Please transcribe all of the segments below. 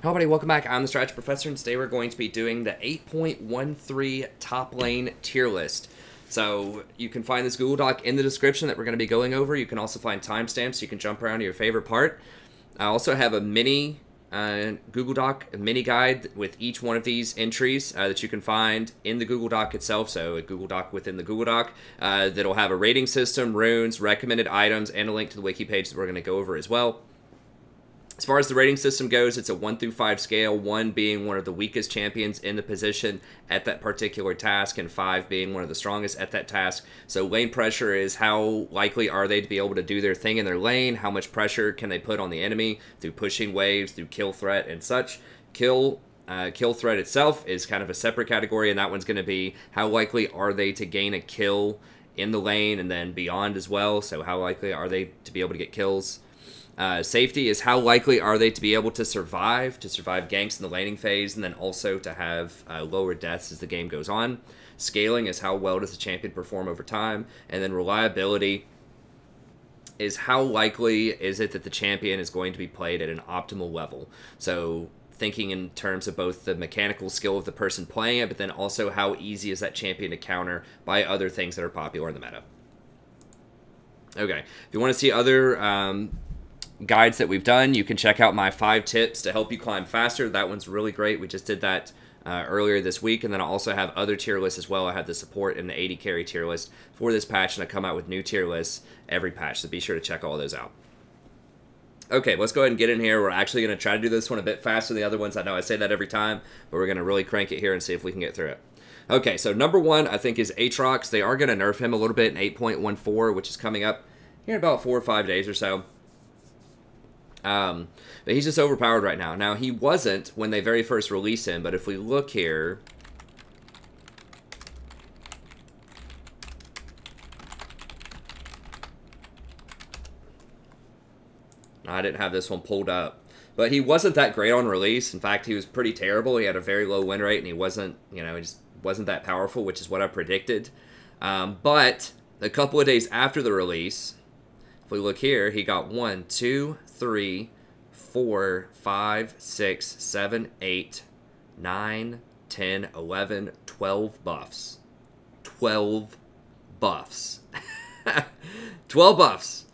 Hello everybody, welcome back. I'm the Strategy Professor, and today we're going to be doing the 8.13 top lane tier list. So you can find this Google Doc in the description that we're going to be going over. You can also find timestamps so you can jump around to your favorite part. I also have a mini Google Doc, a mini guide with each one of these entries that you can find in the Google Doc itself. So a Google Doc within the Google Doc that'll have a rating system, runes, recommended items, and a link to the wiki page that we're going to go over as well. As far as the rating system goes, it's a 1 through 5 scale, 1 being one of the weakest champions in the position at that particular task, and 5 being one of the strongest at that task. So lane pressure is how likely are they to be able to do their thing in their lane, how much pressure can they put on the enemy through pushing waves, through kill threat and such. Kill threat itself is kind of a separate category, and that one's going to be how likely are they to gain a kill in the lane and then beyond as well. So how likely are they to be able to get kills. Safety is how likely are they to be able to survive ganks in the laning phase, and then also to have lower deaths as the game goes on. Scaling is how well does the champion perform over time, and then reliability is how likely is it that the champion is going to be played at an optimal level. So thinking in terms of both the mechanical skill of the person playing it, but then also how easy is that champion to counter by other things that are popular in the meta. Okay, if you want to see other guides that we've done, you can check out my 5 tips to help you climb faster. That one's really great. We just did that earlier this week, and then I also have other tier lists as well. I have the support and the 80 carry tier list for this patch, and I come out with new tier lists every patch, so be sure to check all those out. Okay, let's go ahead and get in here. We're actually going to try to do this one a bit faster than the other ones. I know I say that every time, but we're going to really crank it here and see if we can get through it. Okay, so number 1 I think is Aatrox. They are going to nerf him a little bit in 8.14, which is coming up here in about 4 or 5 days or so. But he's just overpowered right now. Now, he wasn't when they very first released him, but if we look here, I didn't have this one pulled up, but he wasn't that great on release. In fact, he was pretty terrible. He had a very low win rate, and he wasn't, you know, he just wasn't that powerful, which is what I predicted. But a couple of days after the release, if we look here, he got 1, 2, 3, 4, 5, 6, 7, 8, 9, 10, 11, 12 buffs. 12 buffs. 12 buffs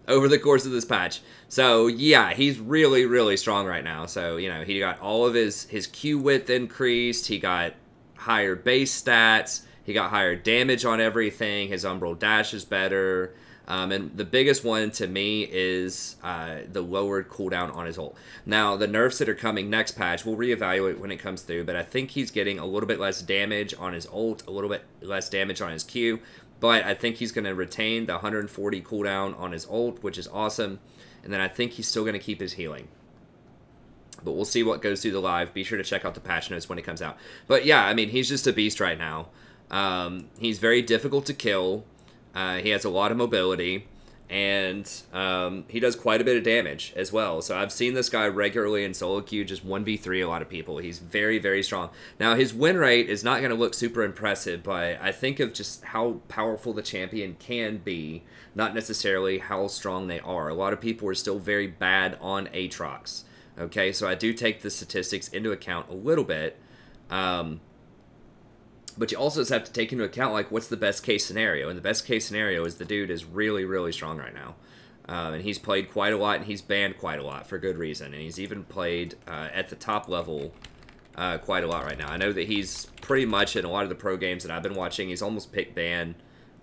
over the course of this patch. So, yeah, he's really, really strong right now. So, you know, he got all of his Q width increased. He got higher base stats. He got higher damage on everything. His Umbral Dash is better. And the biggest one to me is the lowered cooldown on his ult. Now, the nerfs that are coming next patch, we'll reevaluate when it comes through, but I think he's getting a little bit less damage on his ult, a little bit less damage on his Q, but I think he's going to retain the 140 cooldown on his ult, which is awesome, and then I think he's still going to keep his healing. But we'll see what goes through the live. Be sure to check out the patch notes when it comes out. But yeah, I mean, he's just a beast right now. He's very difficult to kill. He has a lot of mobility, and he does quite a bit of damage as well. So I've seen this guy regularly in solo queue, just 1v3 a lot of people. He's very, very strong. Now, his win rate is not going to look super impressive, but I think of just how powerful the champion can be, not necessarily how strong they are. A lot of people are still very bad on Aatrox. Okay, so I do take the statistics into account a little bit. But you also just have to take into account, like, what's the best case scenario? And the best case scenario is the dude is really, really strong right now. And he's played quite a lot, and he's banned quite a lot for good reason. And he's even played at the top level quite a lot right now. I know that he's pretty much in a lot of the pro games that I've been watching, he's almost picked ban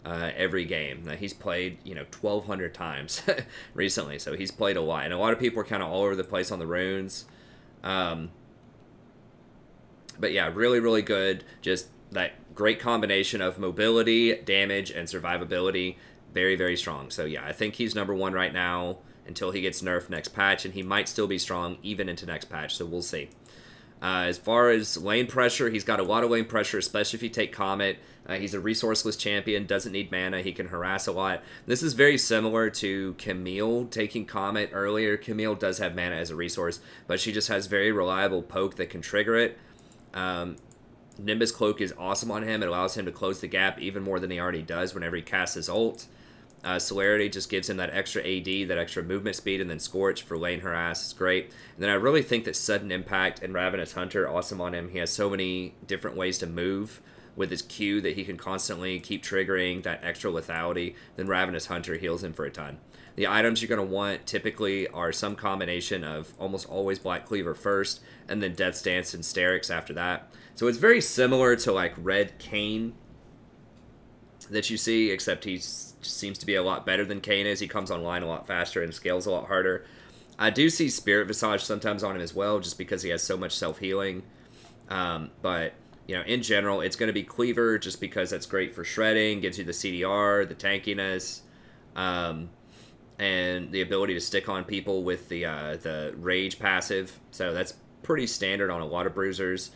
every game. Now, he's played, you know, 1,200 times recently, so he's played a lot. And a lot of people are kind of all over the place on the runes. But yeah, really, really good. Just that great combination of mobility, damage, and survivability. Very, very strong. So yeah, I think he's number 1 right now until he gets nerfed next patch, and he might still be strong even into next patch, so we'll see. As far as lane pressure, he's got a lot of lane pressure, especially if you take Comet. He's a resourceless champion, doesn't need mana, he can harass a lot. This is very similar to Camille taking Comet earlier. Camille does have mana as a resource, but she just has very reliable poke that can trigger it. Nimbus Cloak is awesome on him. It allows him to close the gap even more than he already does whenever he casts his ult. Celerity just gives him that extra AD, that extra movement speed, and then Scorch for laying her ass is great. And then I really think that Sudden Impact and Ravenous Hunter are awesome on him. He has so many different ways to move with his Q that he can constantly keep triggering that extra lethality. Then Ravenous Hunter heals him for a ton. The items you're going to want typically are some combination of almost always Black Cleaver first, and then Death Stance and Sterix after that. So it's very similar to like Red Kayn that you see, except he seems to be a lot better than Kayn is. He comes online a lot faster and scales a lot harder. I do see Spirit Visage sometimes on him as well, just because he has so much self-healing. But, you know, in general, it's going to be Cleaver, just because that's great for shredding, gives you the CDR, the tankiness, and the ability to stick on people with the Rage passive. So that's pretty standard on a lot of bruisers.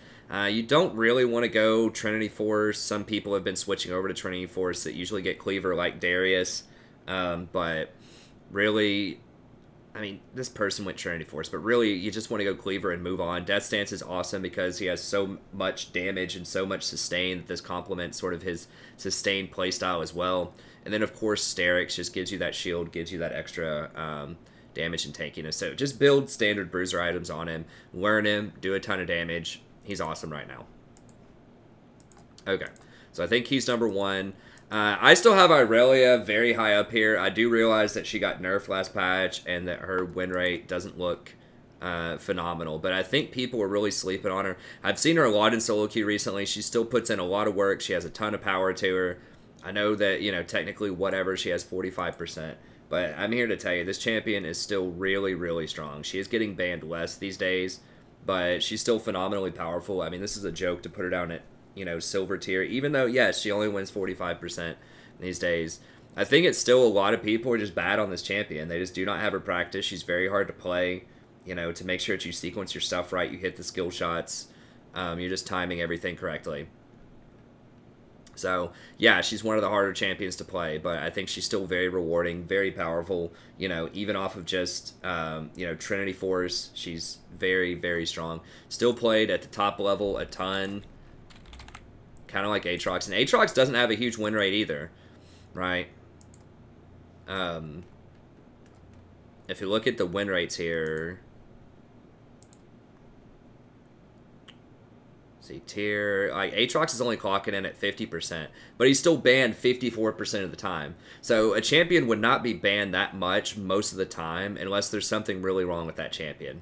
You don't really want to go Trinity Force. Some people have been switching over to Trinity Force that usually get Cleaver like Darius. But really, I mean, this person went Trinity Force, but really you just want to go Cleaver and move on. Death Stance is awesome because he has so much damage and so much sustain that this complements sort of his sustained playstyle as well. And then, of course, Sterix just gives you that shield, gives you that extra damage and tankiness. So just build standard bruiser items on him, learn him, do a ton of damage. He's awesome right now. Okay, so I think he's number one. I still have Irelia very high up here. I do realize that she got nerfed last patch and that her win rate doesn't look phenomenal, but I think people are really sleeping on her. I've seen her a lot in solo queue recently. She still puts in a lot of work. She has a ton of power to her. I know that, you know, technically whatever, she has 45%. But I'm here to tell you, this champion is still really, really strong. She is getting banned less these days, but she's still phenomenally powerful. I mean, this is a joke to put her down at, you know, silver tier, even though, yes, she only wins 45% these days. I think it's still a lot of people are just bad on this champion. They just do not have her practice. She's very hard to play, you know, to make sure that you sequence your stuff right, you hit the skill shots, you're just timing everything correctly. So, yeah, she's one of the harder champions to play, but I think she's still very rewarding, very powerful, you know, even off of just, you know, Trinity Force. She's very, very strong. Still played at the top level a ton, kind of like Aatrox. And Aatrox doesn't have a huge win rate either, right? If you look at the win rates here... See, tier, like, Aatrox is only clocking in at 50%, but he's still banned 54% of the time. So a champion would not be banned that much most of the time unless there's something really wrong with that champion.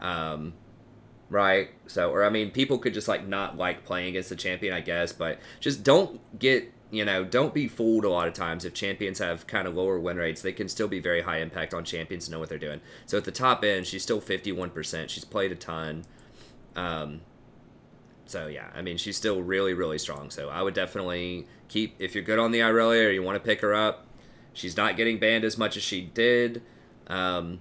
Right? So, or I mean, people could just, like, not like playing against the champion, I guess, but just don't get, you know, don't be fooled a lot of times. If champions have kind of lower win rates, they can still be very high impact on champions and know what they're doing. So at the top end, she's still 51%. She's played a ton. So, yeah, I mean, she's still really, really strong. So I would definitely keep, if you're good on the Irelia or you want to pick her up, she's not getting banned as much as she did. And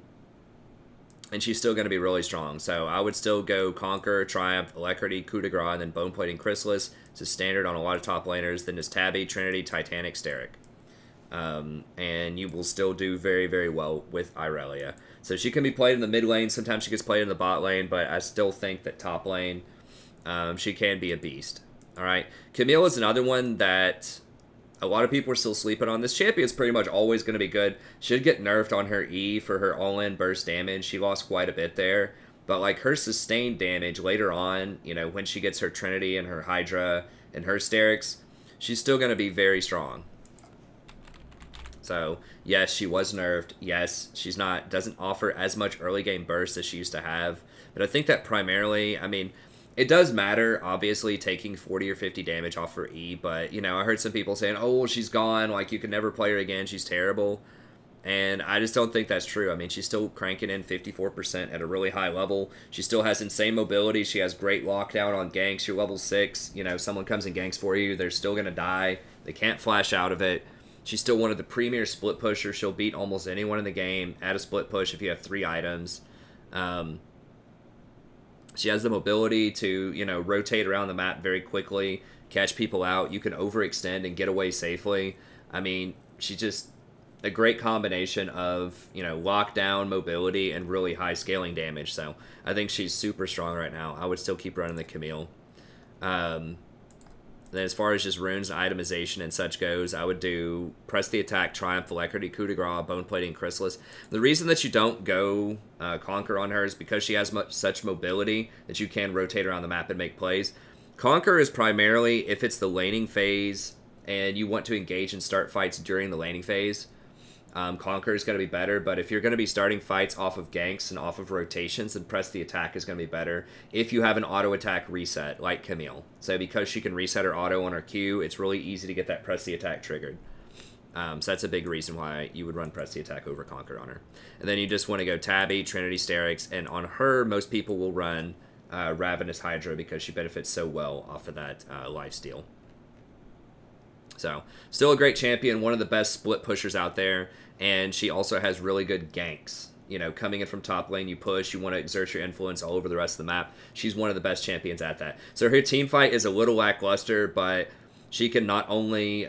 she's still going to be really strong. So I would still go Conquer, Triumph, Alacrity, Coup de Grace, and then Bone Plating Chrysalis. It's a standard on a lot of top laners. Then there's Tabby, Trinity, Titanic, Sterix. And you will still do very, very well with Irelia. So she can be played in the mid lane. Sometimes she gets played in the bot lane, but I still think that top lane... she can be a beast. All right. Camille is another one that a lot of people are still sleeping on. This champion's pretty much always going to be good. Should get nerfed on her E for her all-in burst damage. She lost quite a bit there. But, like, her sustained damage later on, you know, when she gets her Trinity and her Hydra and her Sterix, she's still going to be very strong. So, yes, she was nerfed. Yes, she's not, doesn't offer as much early game burst as she used to have. But I think that primarily, I mean... It does matter, obviously, taking 40 or 50 damage off her E, but, you know, I heard some people saying, oh, well, she's gone, like, you can never play her again, she's terrible. And I just don't think that's true. I mean, she's still cranking in 54% at a really high level. She still has insane mobility. She has great lockdown on ganks. You're level 6. You know, someone comes and ganks for you, they're still going to die. They can't flash out of it. She's still one of the premier split pushers. She'll beat almost anyone in the game at a split push if you have 3 items. She has the mobility to, you know, rotate around the map very quickly, catch people out. You can overextend and get away safely. I mean, she's just a great combination of, you know, lockdown, mobility, and really high scaling damage. So I think she's super strong right now. I would still keep running the Camille. Then as far as just runes and itemization and such goes, I would do Press the Attack, Triumph, Alacrity, Coup de Grace, Bone Plating, Chrysalis. The reason that you don't go Conquer on her is because she has such mobility that you can rotate around the map and make plays. Conquer is primarily if it's the laning phase and you want to engage and start fights during the laning phase. Conquer is going to be better, but if you're going to be starting fights off of ganks and off of rotations, then Press the Attack is going to be better if you have an auto attack reset, like Camille. So because she can reset her auto on her Q, it's really easy to get that Press the Attack triggered. So that's a big reason why you would run Press the Attack over Conquer on her. And then you just want to go Tabby, Trinity, Sterix, and on her, most people will run Ravenous Hydra because she benefits so well off of that lifesteal. So, still a great champion, one of the best split pushers out there, and she also has really good ganks. You know, coming in from top lane, you push, you want to exert your influence all over the rest of the map. She's one of the best champions at that. So her team fight is a little lackluster, but she can not only,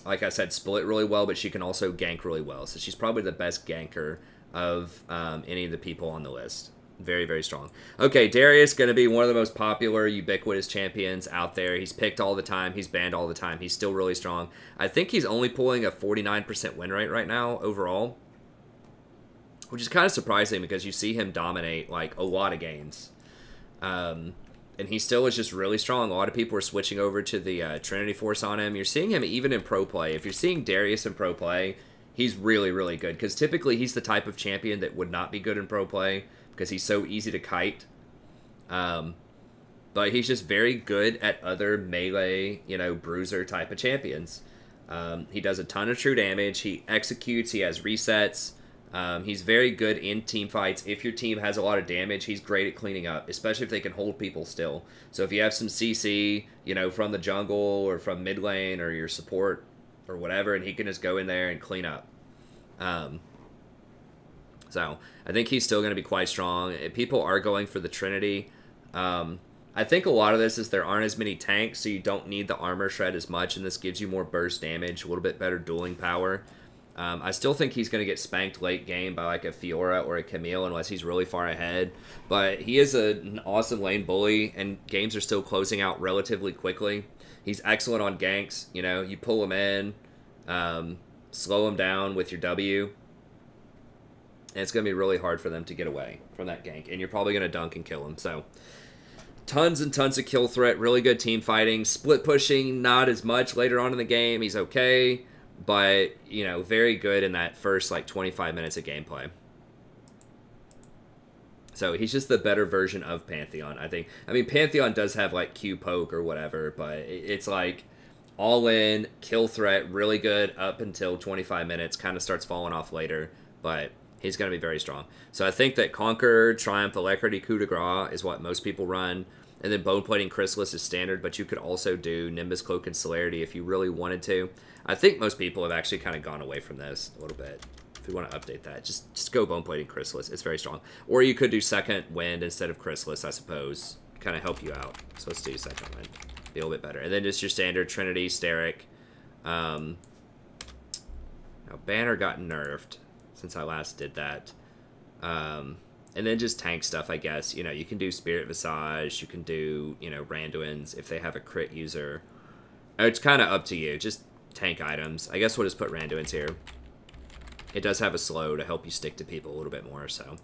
like I said, split really well, but she can also gank really well. So she's probably the best ganker of any of the people on the list. Very, very strong. Okay, Darius going to be one of the most popular, ubiquitous champions out there. He's picked all the time. He's banned all the time. He's still really strong. I think he's only pulling a 49% win rate right now overall, which is kind of surprising because you see him dominate, like, a lot of games. And he still is just really strong. A lot of people are switching over to the Trinity Force on him. You're seeing him even in pro play. If you're seeing Darius in pro play, he's really, really good because typically he's the type of champion that would not be good in pro play, because he's so easy to kite. But he's just very good at other melee, you know, bruiser type of champions. He does a ton of true damage. He executes. He has resets. He's very good in team fights. If your team has a lot of damage, he's great at cleaning up, especially if they can hold people still. So if you have some CC, you know, from the jungle or from mid lane or your support or whatever, and he can just go in there and clean up. So I think he's still going to be quite strong. People are going for the Trinity. I think a lot of this is there aren't as many tanks, so you don't need the armor shred as much, and this gives you more burst damage, a little bit better dueling power. I still think he's going to get spanked late game by like a Fiora or a Camille unless he's really far ahead. But he is an awesome lane bully, and games are still closing out relatively quickly. He's excellent on ganks. You know, you pull him in, slow him down with your W, and it's going to be really hard for them to get away from that gank. And you're probably going to dunk and kill him. So, tons and tons of kill threat. Really good team fighting. Split pushing, not as much later on in the game. He's okay. But, you know, very good in that first, like, 25 minutes of gameplay. So, he's just the better version of Pantheon, I think. I mean, Pantheon does have, like, Q poke or whatever. But it's, like, all in, kill threat, really good up until 25 minutes. Kind of starts falling off later. But he's going to be very strong. So I think that Conquer, Triumph, Alacrity, Coup de Grace is what most people run. And then Bone Plating Chrysalis is standard, but you could also do Nimbus, Cloak, and Celerity if you really wanted to. I think most people have actually kind of gone away from this a little bit. If you want to update that, just go Bone Plating Chrysalis. It's very strong. Or you could do Second Wind instead of Chrysalis, I suppose. Kind of help you out. So let's do Second Wind. Be a little bit better. And then just your standard Trinity, Sterix. Now Banner got nerfed since I last did that. And then just tank stuff, I guess. You know, you can do Spirit Visage. You can do, you know, Randuins if they have a crit user. It's kind of up to you. Just tank items. I guess we'll just put Randuins here. It does have a slow to help you stick to people a little bit more, so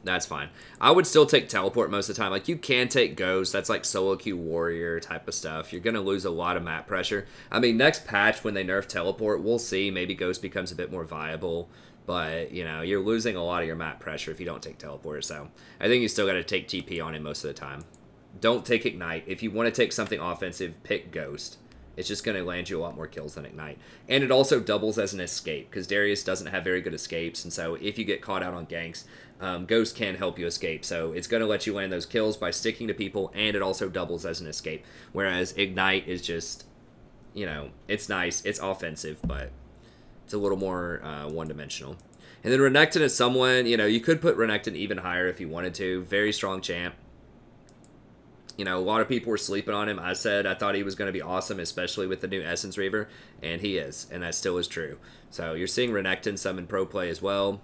that's fine. I would still take Teleport most of the time. Like, you can take Ghost. That's like solo queue warrior type of stuff. You're going to lose a lot of map pressure. I mean, next patch when they nerf Teleport, we'll see. Maybe Ghost becomes a bit more viable. But, you know, you're losing a lot of your map pressure if you don't take Teleport. So I think you still got to take TP on him most of the time. Don't take Ignite. If you want to take something offensive, pick Ghost. It's just going to land you a lot more kills than Ignite. And it also doubles as an escape, because Darius doesn't have very good escapes. And so if you get caught out on ganks, Ghost can help you escape. So it's going to let you land those kills by sticking to people, and it also doubles as an escape. Whereas Ignite is just, you know, it's nice. It's offensive, but it's a little more one-dimensional. And then Renekton is someone, you know, you could put Renekton even higher if you wanted to. Very strong champ. You know, a lot of people were sleeping on him. I said I thought he was going to be awesome, especially with the new Essence Reaver, and he is, and that still is true. So you're seeing Renekton some in pro play as well.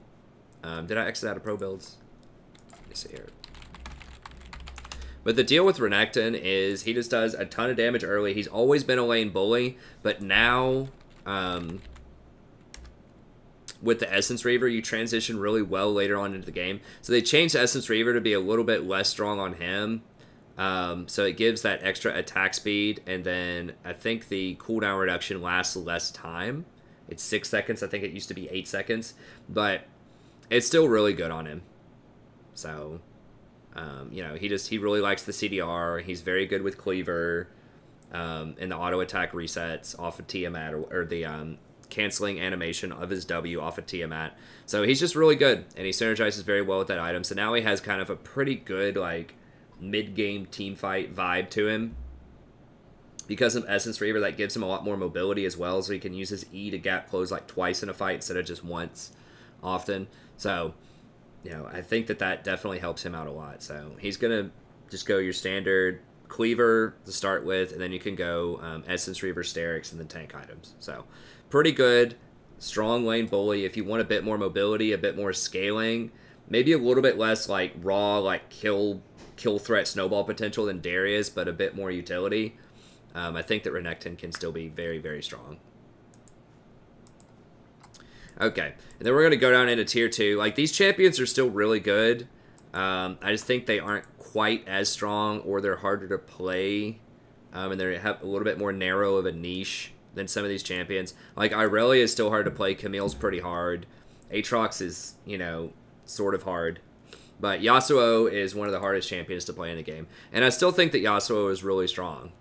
Did I exit out of pro builds? Let me see here. But the deal with Renekton is he just does a ton of damage early. He's always been a lane bully, but now with the Essence Reaver, you transition really well later on into the game. So they changed Essence Reaver to be a little bit less strong on him. So it gives that extra attack speed, and then I think the cooldown reduction lasts less time. It's 6 seconds. I think it used to be 8 seconds, but it's still really good on him. So... you know, he really likes the CDR. He's very good with Cleaver, and the auto attack resets off of Tiamat, or the canceling animation of his W off of Tiamat. So he's just really good, and he synergizes very well with that item. So now he has kind of a pretty good like mid-game team fight vibe to him. Because of Essence Reaver, that gives him a lot more mobility as well, so he can use his E to gap close like twice in a fight instead of just once often. So, you know, I think that definitely helps him out a lot. So he's going to just go your standard Cleaver to start with, and then you can go Essence Reaver, Sterix, and then tank items. So pretty good, strong lane bully. If you want a bit more mobility, a bit more scaling, maybe a little bit less like raw, like kill threat snowball potential than Darius, but a bit more utility. I think that Renekton can still be very, very strong. Okay, and then we're going to go down into Tier 2. Like, these champions are still really good. I just think they aren't quite as strong, or they're harder to play. And they have a little bit more narrow of a niche than some of these champions. Like, Irelia is still hard to play. Camille's pretty hard. Aatrox is, you know, sort of hard. But Yasuo is one of the hardest champions to play in the game. And I still think that Yasuo is really strong.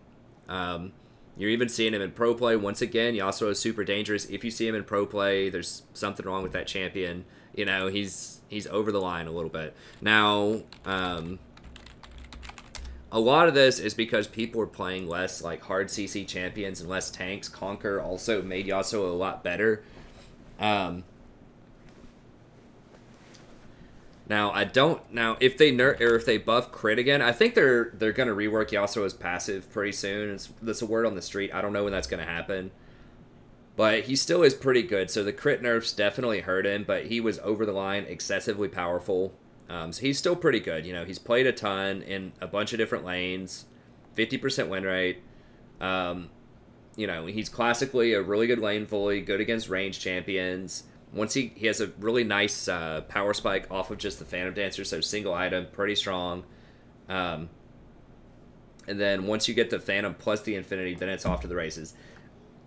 You're even seeing him in pro play. Once again, Yasuo is super dangerous. If you see him in pro play, there's something wrong with that champion. You know, he's over the line a little bit. Now, a lot of this is because people are playing less like hard CC champions and less tanks. Conquer also made Yasuo a lot better. Now if they buff crit again, I think they're gonna rework Yasuo's passive pretty soon. That's a word on the street. I don't know when that's gonna happen, but he still is pretty good. So the crit nerfs definitely hurt him, but he was over the line, excessively powerful. So he's still pretty good. You know, he's played a ton in a bunch of different lanes, 50% win rate. You know, he's classically a really good lane bully, good against range champions. Once he has a really nice power spike off of just the Phantom Dancer, so single item, pretty strong. And then once you get the Phantom plus the Infinity, then it's off to the races.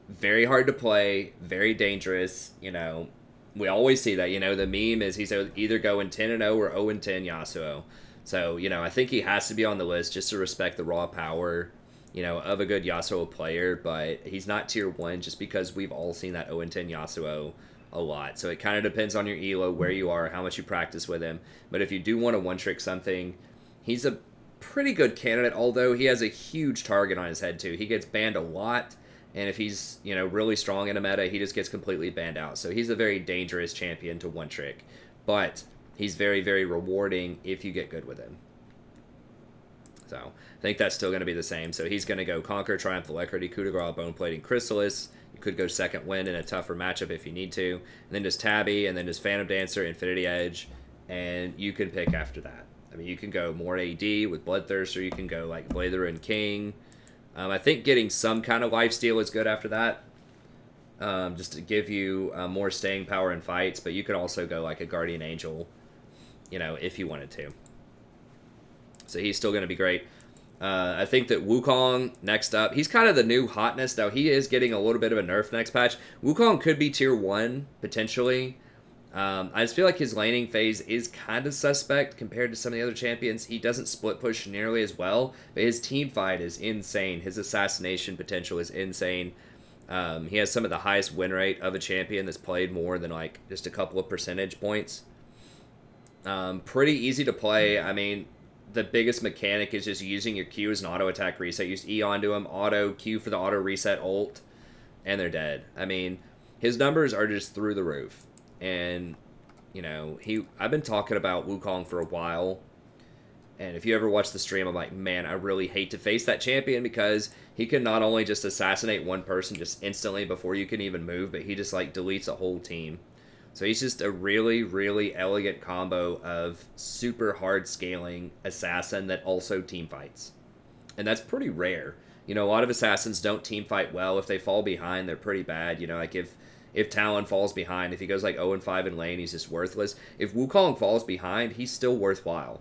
Very hard to play, very dangerous. You know, we always see that. You know, the meme is he's either going 10-0 or 0-10 Yasuo. So, you know, I think he has to be on the list just to respect the raw power, you know, of a good Yasuo player. But he's not tier 1 just because we've all seen that 0-10 Yasuo a lot. So it kind of depends on your elo, where you are, how much you practice with him. But if you do want to one-trick something, he's a pretty good candidate, although he has a huge target on his head too. He gets banned a lot, and if he's, you know, really strong in a meta, he just gets completely banned out. So he's a very dangerous champion to one-trick. But he's very, very rewarding if you get good with him. So I think that's still going to be the same. So he's going to go Conquer, Triumph, Alacrity, Coup de Grace, Bone Plating, Chrysalis. You could go second win in a tougher matchup if you need to. And then just Tabby, and then just Phantom Dancer, Infinity Edge, and you can pick after that. I mean, you can go more AD with Bloodthirst, or you can go like Blather and King. I think getting some kind of lifesteal is good after that, just to give you more staying power in fights. But you could also go like a Guardian Angel, you know, if you wanted to. So he's still going to be great. I think that Wukong, next up, he's kind of the new hotness, though he is getting a little bit of a nerf next patch. Wukong could be tier 1, potentially. I just feel like his laning phase is kind of suspect compared to some of the other champions. He doesn't split push nearly as well, but his team fight is insane. His assassination potential is insane. He has some of the highest win rate of a champion that's played more than like just a couple of percentage points. Pretty easy to play. I mean, the biggest mechanic is just using your Q as an auto attack reset. Use E onto him, auto Q for the auto reset ult, and they're dead. I mean, his numbers are just through the roof. And, you know, I've been talking about Wukong for a while. And if you ever watch the stream, I'm like, man, I really hate to face that champion, because he can not only just assassinate one person just instantly before you can even move, but he just like deletes a whole team. So he's just a really, really elegant combo of super hard scaling assassin that also team fights. And that's pretty rare. You know, a lot of assassins don't team fight well. If they fall behind, they're pretty bad. You know, like if Talon falls behind, if he goes like 0-5 in lane, he's just worthless. If Wukong falls behind, he's still worthwhile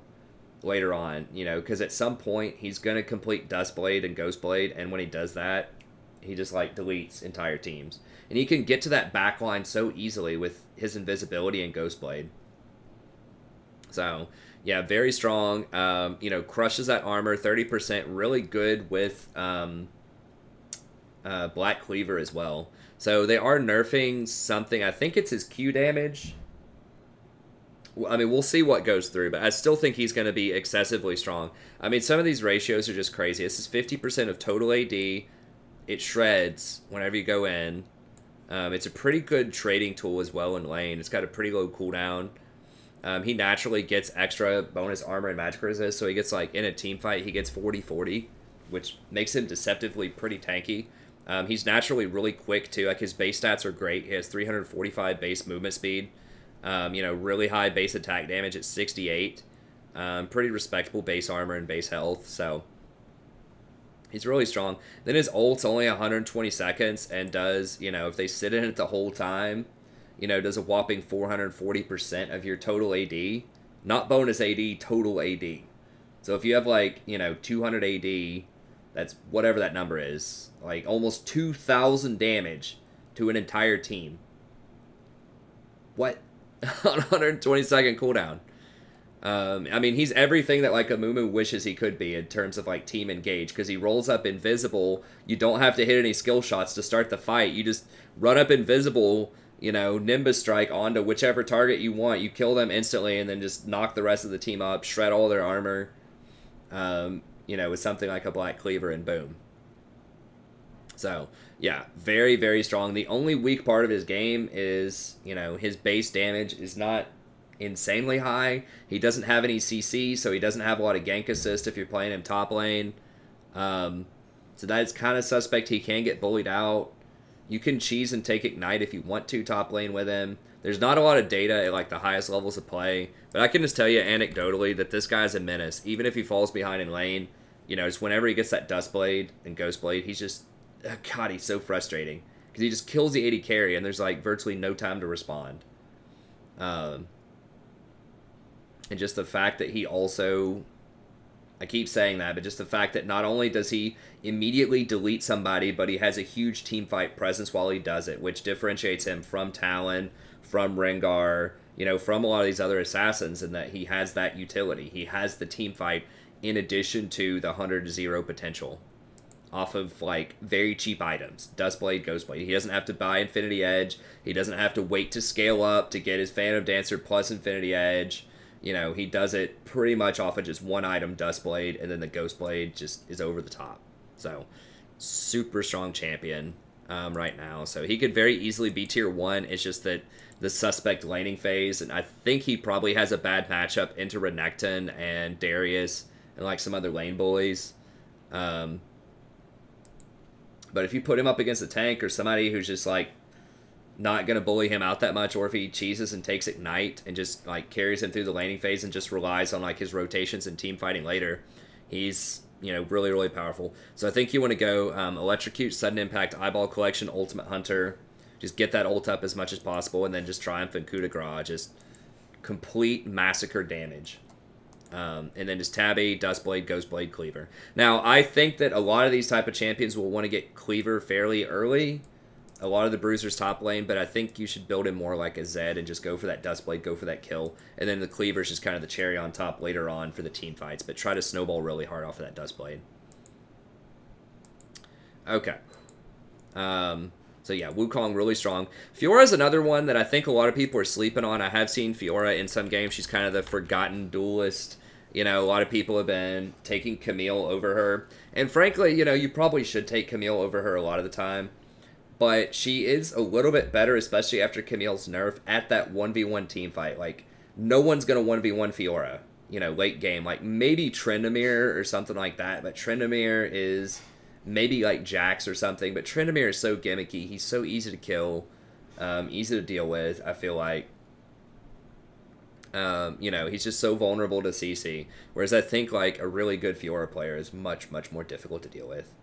later on, you know, because at some point he's going to complete Duskblade and Ghostblade, and when he does that, he just like deletes entire teams. And he can get to that backline so easily with his invisibility and Ghostblade. So, yeah, very strong. You know, crushes that armor, 30%. Really good with Black Cleaver as well. So they are nerfing something. I think it's his Q damage. I mean, we'll see what goes through, but I still think he's going to be excessively strong. I mean, some of these ratios are just crazy. This is 50% of total AD. It shreds whenever you go in. It's a pretty good trading tool as well in lane. It's got a pretty low cooldown. He naturally gets extra bonus armor and magic resist, so he gets, like, in a team fight, he gets 40-40, which makes him deceptively pretty tanky. He's naturally really quick, too. Like, his base stats are great. He has 345 base movement speed. You know, really high base attack damage at 68. Pretty respectable base armor and base health, so he's really strong. Then his ult's only 120 seconds and does, you know, if they sit in it the whole time, you know, does a whopping 440% of your total AD. Not bonus AD, total AD. So if you have, like, you know, 200 AD, that's whatever that number is, like almost 2,000 damage to an entire team. What? On 120-second cooldown. I mean, he's everything that, like, a Mumu wishes he could be in terms of, like, team engage, because he rolls up invisible. You don't have to hit any skill shots to start the fight. You just run up invisible, you know, Nimbus Strike onto whichever target you want. You kill them instantly and then just knock the rest of the team up, shred all their armor, you know, with something like a Black Cleaver, and boom. So, yeah, very, very strong. The only weak part of his game is, you know, his base damage is not insanely high. He doesn't have any CC, so he doesn't have a lot of gank assist if you're playing him top lane. So that is kind of suspect. He can get bullied out. You can cheese and take Ignite if you want to top lane with him. There's not a lot of data at, like, the highest levels of play, but I can just tell you anecdotally that this guy's a menace. Even if he falls behind in lane, you know, just whenever he gets that Duskblade and Ghostblade, he's just... God, he's so frustrating. Because he just kills the AD carry, and there's, like, virtually no time to respond. And just the fact that he also... I keep saying that, but just the fact that not only does he immediately delete somebody, but he has a huge teamfight presence while he does it, which differentiates him from Talon, from Rengar, you know, from a lot of these other assassins, in that he has that utility. He has the teamfight in addition to the 100-0 potential off of, like, very cheap items. Duskblade, Ghostblade. He doesn't have to buy Infinity Edge. He doesn't have to wait to scale up to get his Phantom Dancer plus Infinity Edge. You know, he does it pretty much off of just one item, Duskblade, and then the Ghostblade just is over the top. So, super strong champion right now. So he could very easily be tier 1. It's just that the suspect laning phase, and I think he probably has a bad matchup into Renekton and Darius and, like, some other lane bullies. But if you put him up against a tank or somebody who's just, like, not going to bully him out that much, or if he cheeses and takes Ignite and just, like, carries him through the laning phase and just relies on, like, his rotations and team fighting later, he's, you know, really, really powerful. So I think you want to go Electrocute, Sudden Impact, Eyeball Collection, Ultimate Hunter. Just get that ult up as much as possible, and then just Triumph and Coup de Grace. Just complete massacre damage. And then just Tabby, Duskblade, Ghostblade, Cleaver. Now, I think that a lot of these type of champions will want to get Cleaver fairly early. A lot of the bruisers top lane, but I think you should build him more like a Zed and just go for that Duskblade, go for that kill. And then the Cleaver's just kind of the cherry on top later on for the team fights, but try to snowball really hard off of that Duskblade. Okay. So yeah, Wukong really strong. Fiora's another one that I think a lot of people are sleeping on. I have seen Fiora in some games. She's kind of the forgotten duelist. You know, a lot of people have been taking Camille over her. And frankly, you know, you probably should take Camille over her a lot of the time. But she is a little bit better, especially after Camille's nerf, at that 1v1 team fight. Like, no one's going to 1v1 Fiora, you know, late game. Like, maybe Tryndamere or something like that. But Tryndamere is maybe like Jax or something. But Tryndamere is so gimmicky. He's so easy to kill. easy to deal with, I feel like. You know, he's just so vulnerable to CC. Whereas I think, like, a really good Fiora player is much, much more difficult to deal with.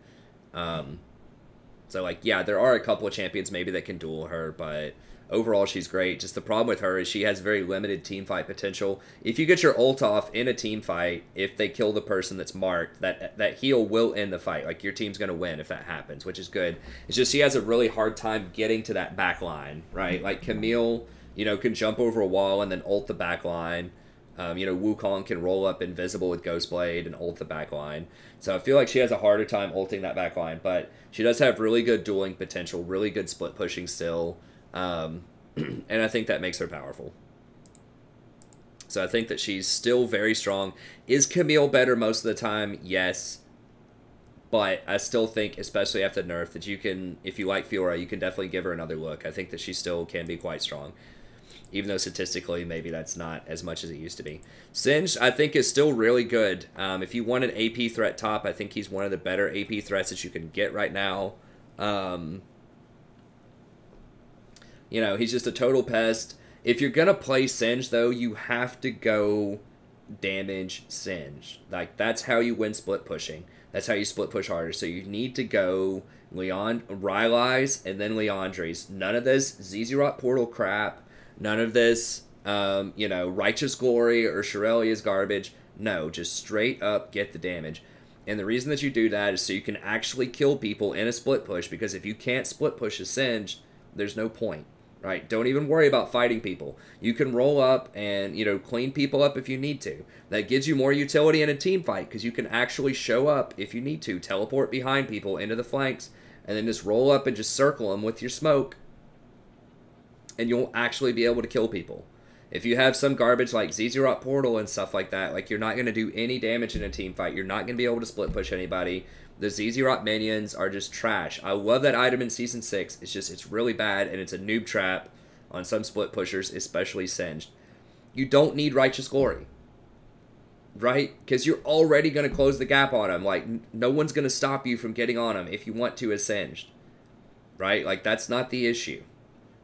So, like, yeah, there are a couple of champions maybe that can duel her, but overall she's great. Just the problem with her is she has very limited team fight potential. If you get your ult off in a team fight, if they kill the person that's marked, that heal will end the fight. Like, your team's going to win if that happens, which is good. It's just she has a really hard time getting to that back line, right? Like, Camille, you know, can jump over a wall and then ult the back line. You know, Wukong can roll up invisible with Ghostblade and ult the back line. So I feel like she has a harder time ulting that back line, but she does have really good dueling potential, really good split pushing still, and I think that makes her powerful. So I think that she's still very strong. Is Camille better most of the time? Yes. But I still think, especially after the nerf, that you can, if you like Fiora, you can definitely give her another look. I think that she still can be quite strong. Even though statistically, maybe that's not as much as it used to be. Singed, I think, is still really good. If you want an AP threat top, I think he's one of the better AP threats that you can get right now. You know, he's just a total pest. If you're going to play Singed, though, you have to go damage Singed. Like, that's how you win split pushing. That's how you split push harder. So you need to go Rylai's and then Liandry's. None of this Zezirot portal crap. None of this, you know, Righteous Glory or Shirelia's garbage. No, just straight up get the damage. And the reason that you do that is so you can actually kill people in a split push, because if you can't split push a Singed, there's no point, right? Don't even worry about fighting people. You can roll up and, you know, clean people up if you need to. That gives you more utility in a team fight, because you can actually show up if you need to, teleport behind people into the flanks, and then just roll up and just circle them with your smoke. And you'll actually be able to kill people. If you have some garbage like Zezirot Portal and stuff like that, like, you're not going to do any damage in a team fight. You're not going to be able to split push anybody. The Zezirot minions are just trash. I love that item in Season 6. It's just, it's really bad, and it's a noob trap on some split pushers, especially Singed. You don't need Righteous Glory, right? Because you're already going to close the gap on him. Like, no one's going to stop you from getting on him if you want to as Singed, right? Like, that's not the issue.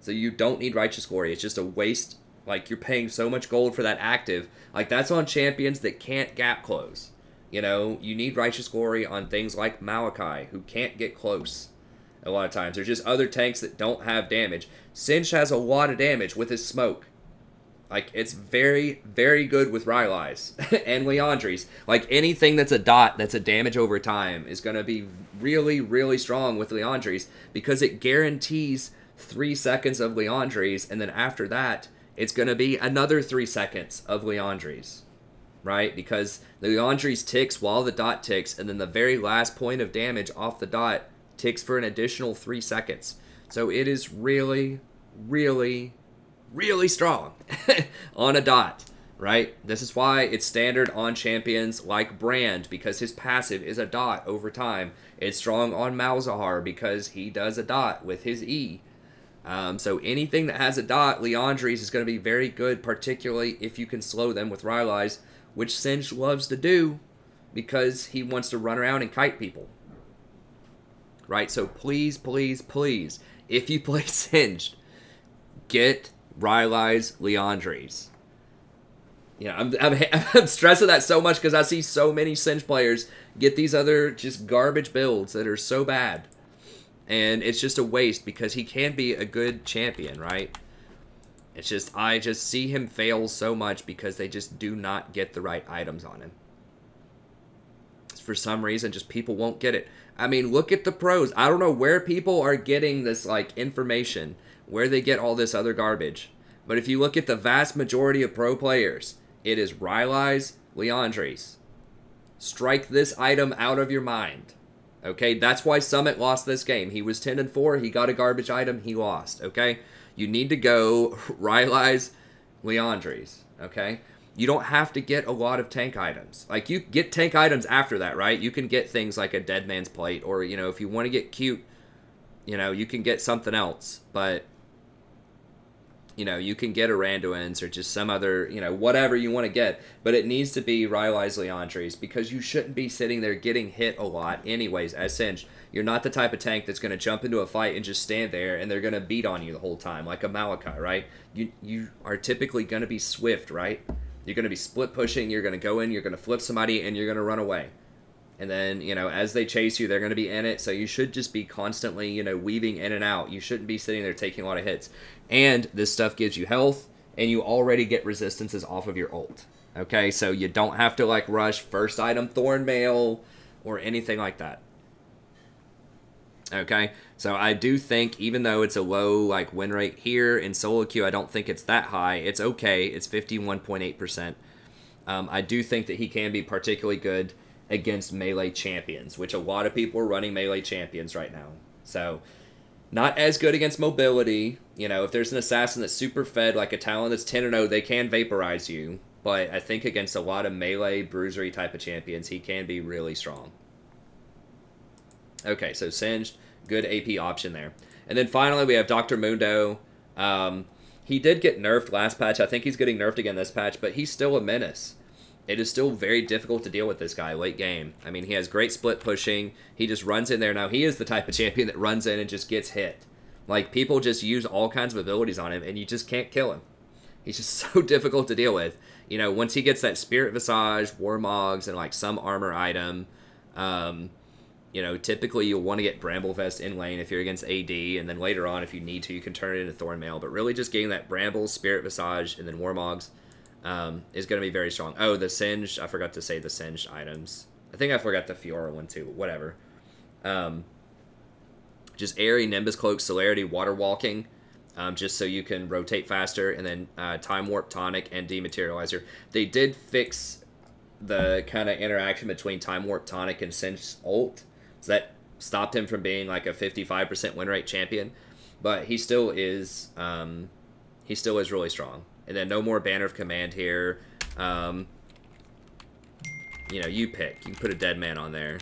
So you don't need Righteous Glory. It's just a waste. Like, you're paying so much gold for that active. Like, that's on champions that can't gap close. You know, you need Righteous Glory on things like Maokai, who can't get close a lot of times. There's just other tanks that don't have damage. Singed has a lot of damage with his smoke. Like, it's very, very good with Rylai's and Liandry's. Like, anything that's a dot that's a damage over time is going to be really, really strong with Liandry's, because it guarantees 3 seconds of Liandry's, and then after that, it's going to be another 3 seconds of Liandry's, right? Because the Liandry's ticks while the dot ticks, and then the very last point of damage off the dot ticks for an additional 3 seconds. So it is really, really, really strong on a dot, right? This is why it's standard on champions like Brand, because his passive is a dot over time. It's strong on Malzahar because he does a dot with his E. So anything that has a dot, Liandry's is going to be very good, particularly if you can slow them with Rylai's, which Singed loves to do because he wants to run around and kite people. Right? So please, please, please, if you play Singed, get Rylai's, Liandry's. Yeah, I'm stressing that so much because I see so many Singed players get these other just garbage builds that are so bad. And it's just a waste because he can be a good champion, right? It's just, I just see him fail so much because they just do not get the right items on him. For some reason, just people won't get it. I mean, look at the pros. I don't know where people are getting this, like, information, where they get all this other garbage. But if you look at the vast majority of pro players, it is Rylai's, Liandry's. Strike this item out of your mind. Okay, that's why Summit lost this game. He was 10-4. He got a garbage item. He lost. Okay, you need to go Rylai's, Liandry's. Okay, you don't have to get a lot of tank items. Like, you get tank items after that, right? You can get things like a Dead Man's Plate, or, you know, if you want to get cute, you know, you can get something else. But You know, you can get Aranduins or just some other, you know, whatever you want to get. But it needs to be Rylai's Leandries because you shouldn't be sitting there getting hit a lot anyways as Singed. You're not the type of tank that's going to jump into a fight and just stand there and they're going to beat on you the whole time like a Malachi, right? You are typically going to be swift, right? You're going to be split pushing, you're going to go in, you're going to flip somebody, and you're going to run away. And then, you know, as they chase you, they're going to be in it. So you should just be constantly, you know, weaving in and out. You shouldn't be sitting there taking a lot of hits. And this stuff gives you health, and you already get resistances off of your ult. Okay, so you don't have to, like, rush first item Thornmail or anything like that. Okay, so I do think, even though it's a low, like, win rate here in solo queue, I don't think it's that high. It's okay. It's 51.8%. I do think that he can be particularly good against melee champions, which a lot of people are running melee champions right now. So, not as good against mobility. You know, if there's an assassin that's super fed, like a Talon that's 10-0, they can vaporize you. But I think against a lot of melee, bruisery type of champions, he can be really strong. Okay, so Singed, good AP option there. And then finally, we have Dr. Mundo. He did get nerfed last patch. I think he's getting nerfed again this patch, but he's still a menace. It is still very difficult to deal with this guy late game. I mean, he has great split pushing. He just runs in there. Now, he is the type of champion that runs in and just gets hit. Like, people just use all kinds of abilities on him, and you just can't kill him. He's just so difficult to deal with. You know, once he gets that Spirit Visage, Warmogs, and, like, some armor item, you know, typically you'll want to get Bramble Vest in lane if you're against AD, and then later on, if you need to, you can turn it into Thornmail. But really just getting that Bramble, Spirit Visage, and then Warmogs is going to be very strong. Oh, the Singed. I forgot to say the Singed items. I think I forgot the Fiora one too, but whatever. Just Airy, Nimbus Cloak, Celerity, Water Walking, just so you can rotate faster, and then Time Warp Tonic and Dematerializer. They did fix the kind of interaction between Time Warp Tonic and Singed's ult, so that stopped him from being like a 55% win rate champion, but he still is really strong. And then no more Banner of Command here. You know, you pick. You can put a dead man on there.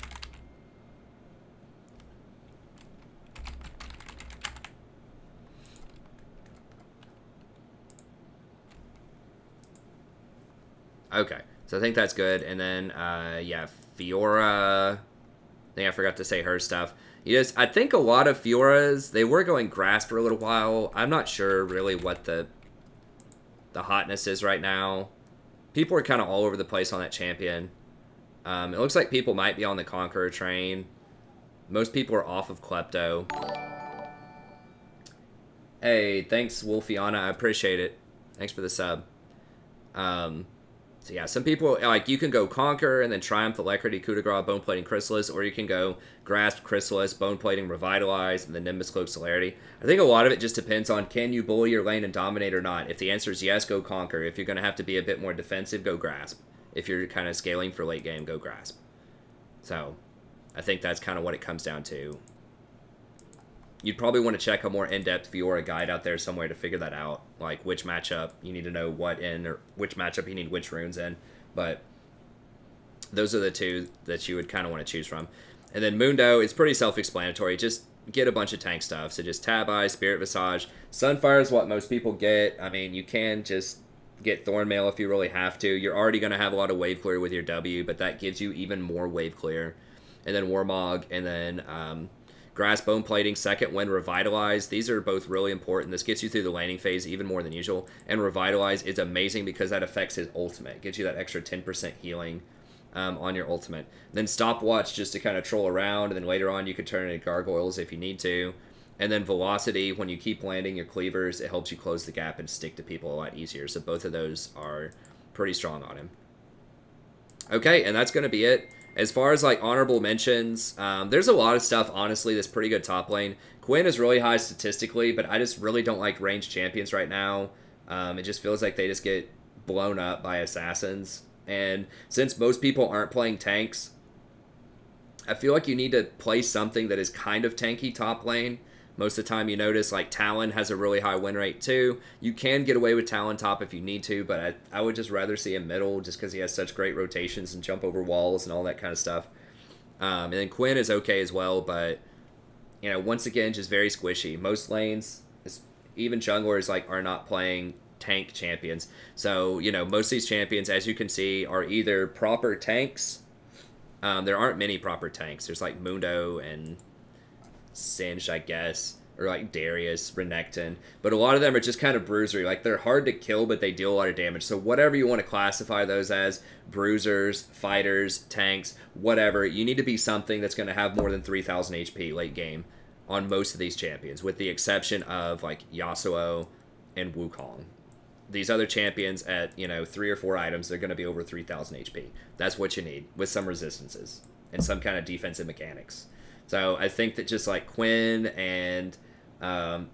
Okay, so I think that's good. And then, yeah, Fiora. I think I forgot to say her stuff. I think a lot of Fioras, they were going grass for a little while. I'm not sure really what the hotness is right now. People are kind of all over the place on that champion. It looks like people might be on the Conqueror train. Most people are off of Klepto. Hey, thanks, Wolfiana. I appreciate it. Thanks for the sub. So yeah, some people, like, you can go Conquer and then Triumph, Alacrity, Coup de Grace, Bone Plating, Chrysalis, or you can go Grasp, Chrysalis, Bone Plating, Revitalize, and then Nimbus Cloak, Celerity. I think a lot of it just depends on, can you bully your lane and dominate or not? If the answer is yes, go Conquer. If you're going to have to be a bit more defensive, go Grasp. If you're kind of scaling for late game, go Grasp. So, I think that's kind of what it comes down to. You'd probably want to check a more in-depth Fiora guide out there somewhere to figure that out. Like, which matchup you need to know what in, or which matchup you need which runes in. But those are the two that you would kind of want to choose from. And then Mundo, it's pretty self-explanatory. Just get a bunch of tank stuff. So just Tab Eye, Spirit Visage. Sunfire is what most people get. I mean, you can just get Thornmail if you really have to. You're already going to have a lot of wave clear with your W, but that gives you even more wave clear. And then Warmog, and then Grass, Bone Plating, Second Wind, Revitalize. These are both really important. This gets you through the laning phase even more than usual. And Revitalize is amazing because that affects his ultimate. It gives you that extra 10% healing on your ultimate. Then Stopwatch just to kind of troll around, and then later on you could turn it into Gargoyles if you need to. And then Velocity, when you keep landing your cleavers, it helps you close the gap and stick to people a lot easier. So both of those are pretty strong on him. Okay, and that's going to be it. As far as, like, honorable mentions, there's a lot of stuff, honestly, that's pretty good top lane. Quinn is really high statistically, but I just really don't like ranged champions right now. It just feels like they just get blown up by assassins. And since most people aren't playing tanks, I feel like you need to play something that is kind of tanky top lane. Most of the time you notice, like, Talon has a really high win rate too. You can get away with Talon top if you need to, but I would just rather see him middle just because he has such great rotations and jump over walls and all that kind of stuff. And then Quinn is okay as well, but, you know, once again, just very squishy. Most lanes, even junglers like are not playing tank champions. So, you know, most of these champions, as you can see, are either proper tanks. There aren't many proper tanks. There's like Mundo and Singed, I guess, or like Darius, Renekton. But a lot of them are just kind of bruisery. Like, they're hard to kill, but they deal a lot of damage. So whatever you want to classify those as, bruisers, fighters, tanks, whatever, you need to be something that's going to have more than 3,000 HP late game on most of these champions, with the exception of like Yasuo and Wukong. These other champions at, you know, 3 or 4 items, they're going to be over 3,000 HP. That's what you need, with some resistances and some kind of defensive mechanics. So I think that just like Quinn and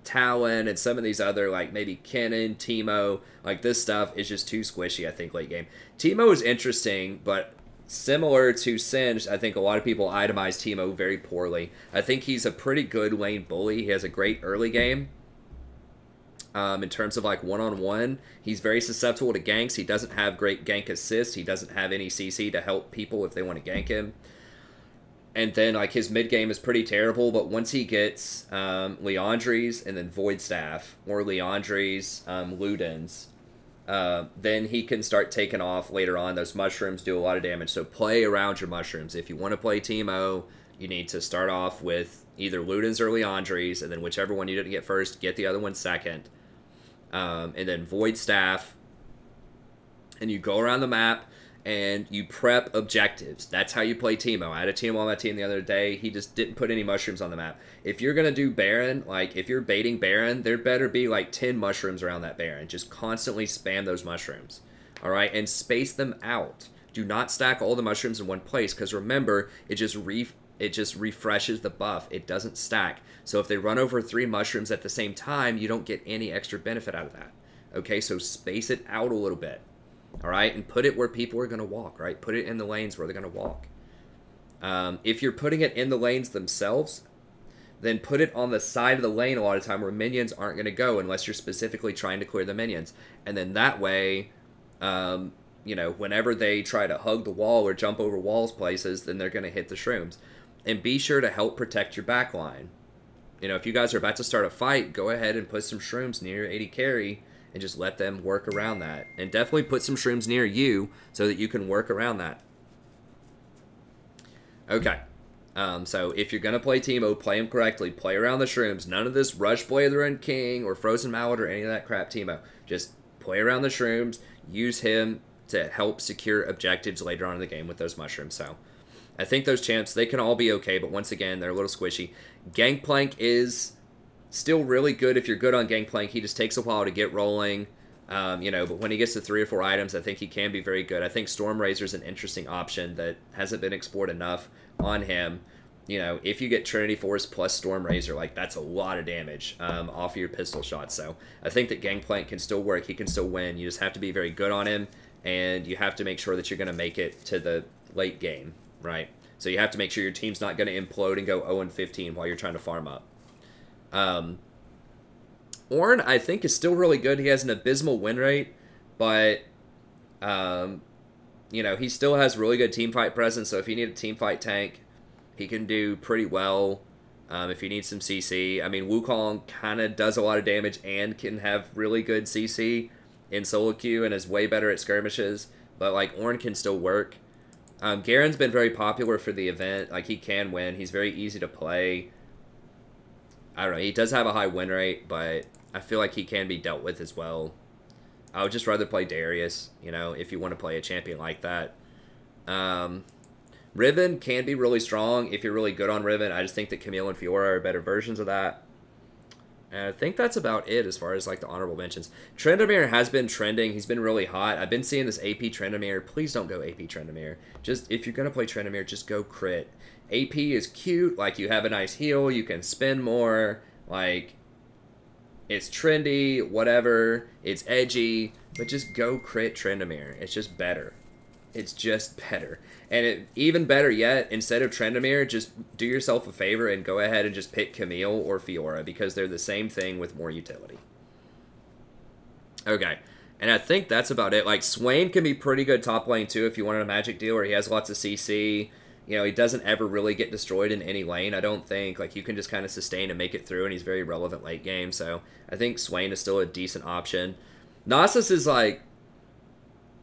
Talon and some of these other, like maybe Kennen, Teemo, like this stuff is just too squishy, I think, late game. Teemo is interesting, but similar to Singed, I think a lot of people itemize Teemo very poorly. I think he's a pretty good lane bully. He has a great early game. In terms of like one-on-one, he's very susceptible to ganks. He doesn't have great gank assist. He doesn't have any CC to help people if they want to gank him. And then like his mid game is pretty terrible, but once he gets Leandries and then Void Staff, or Leandries, Ludens, then he can start taking off later on. Those mushrooms do a lot of damage, so play around your mushrooms. If you want to play Teemo, you need to start off with either Ludens or Leandries, and then whichever one you didn't get first, get the other one second. And then Void Staff, and you go around the map, and you prep objectives. That's how you play Teemo. I had a Teemo on my team the other day. He just didn't put any mushrooms on the map. If you're going to do Baron, like if you're baiting Baron, there better be like 10 mushrooms around that Baron. Just constantly spam those mushrooms. All right? And space them out. Do not stack all the mushrooms in one place, because remember, it just refreshes the buff. It doesn't stack. So if they run over 3 mushrooms at the same time, you don't get any extra benefit out of that. Okay, so space it out a little bit. All right, and put it where people are going to walk, right? Put it in the lanes where they're going to walk. If you're putting it in the lanes themselves, then put it on the side of the lane a lot of time where minions aren't going to go unless you're specifically trying to clear the minions. And then that way, you know, whenever they try to hug the wall or jump over walls places, then they're going to hit the shrooms. And be sure to help protect your back line. You know, if you guys are about to start a fight, go ahead and put some shrooms near your AD carry and just let them work around that. And definitely put some shrooms near you so that you can work around that. Okay. So if you're going to play Teemo, play him correctly. Play around the shrooms. None of this Rush Blather King or Frozen Mallet or any of that crap Teemo. Just play around the shrooms. Use him to help secure objectives later on in the game with those mushrooms. So I think those champs, they can all be okay, but once again, they're a little squishy. Gangplank is still really good if you're good on Gangplank. He just takes a while to get rolling, you know, but when he gets to 3 or 4 items, I think he can be very good. I think Storm Razor is an interesting option that hasn't been explored enough on him. You know, if you get Trinity Force plus Storm Razor, like, that's a lot of damage off of your pistol shots. So I think that Gangplank can still work. He can still win. You just have to be very good on him, and you have to make sure that you're going to make it to the late game, right? So you have to make sure your team's not going to implode and go 0-15 while you're trying to farm up. Ornn, I think, is still really good. He has an abysmal win rate, but, you know, he still has really good teamfight presence, so if you need a teamfight tank, he can do pretty well. If you need some CC, I mean, Wukong kind of does a lot of damage and can have really good CC in solo queue and is way better at skirmishes, but, like, Ornn can still work. Garen's been very popular for the event. Like, he can win. He's very easy to play. I don't know. He does have a high win rate, but I feel like he can be dealt with as well. I would just rather play Darius, you know, if you want to play a champion like that. Riven can be really strong if you're really good on Riven. I just think that Camille and Fiora are better versions of that. And I think that's about it as far as, like, the honorable mentions. Tryndamere has been trending. He's been really hot. I've been seeing this AP Tryndamere. Please don't go AP Tryndamere. Just, if you're going to play Tryndamere, just go crit. AP is cute. Like, you have a nice heal. You can spend more. Like, it's trendy, whatever. It's edgy. But just go crit Tryndamere. It's just better. It's just better. And even better yet, instead of Tryndamere, just do yourself a favor and go ahead and just pick Camille or Fiora, because they're the same thing with more utility. Okay, and I think that's about it. Like, Swain can be pretty good top lane too if you wanted a magic deal where he has lots of CC. You know, he doesn't ever really get destroyed in any lane, I don't think. Like, you can just kind of sustain and make it through, and he's very relevant late game. So I think Swain is still a decent option. Nasus is like,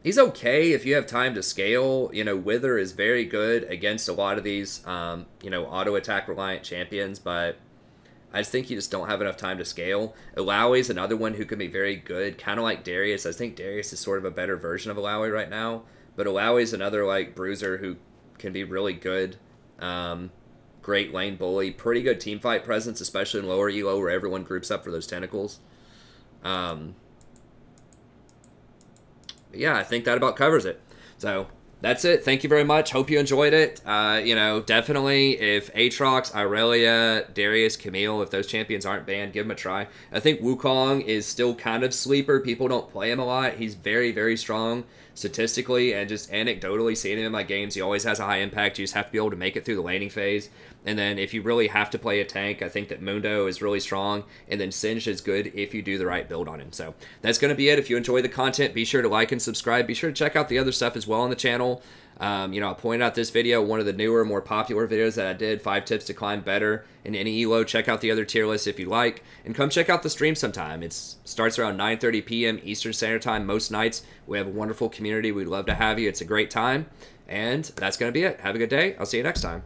he's okay if you have time to scale. You know, Wither is very good against a lot of these, you know, auto-attack reliant champions, but I just think you just don't have enough time to scale. Illaoi is another one who can be very good, kind of like Darius. I think Darius is sort of a better version of Illaoi right now, but Illaoi is another, like, bruiser who can be really good. Great lane bully, pretty good teamfight presence, especially in lower elo where everyone groups up for those tentacles. Yeah, I think that about covers it. So that's it. Thank you very much. Hope you enjoyed it. You know, definitely if Aatrox, Irelia, Darius, Camille, if those champions aren't banned, give them a try. I think Wukong is still kind of sleeper. People don't play him a lot. He's very, very strong statistically, and just anecdotally seeing him in my games, he always has a high impact. You just have to be able to make it through the laning phase. And then if you really have to play a tank, I think that Mundo is really strong, and then Singed is good if you do the right build on him. So that's going to be it. If you enjoy the content, be sure to like and subscribe. Be sure to check out the other stuff as well on the channel. You know, I pointed out this video, one of the newer, more popular videos that I did, 5 tips to climb better in any elo. Check out the other tier list if you like, and come check out the stream sometime. It starts around 9:30 p.m. Eastern Standard Time most nights. We have a wonderful community. We'd love to have you. It's a great time, and that's going to be it. Have a good day. I'll see you next time.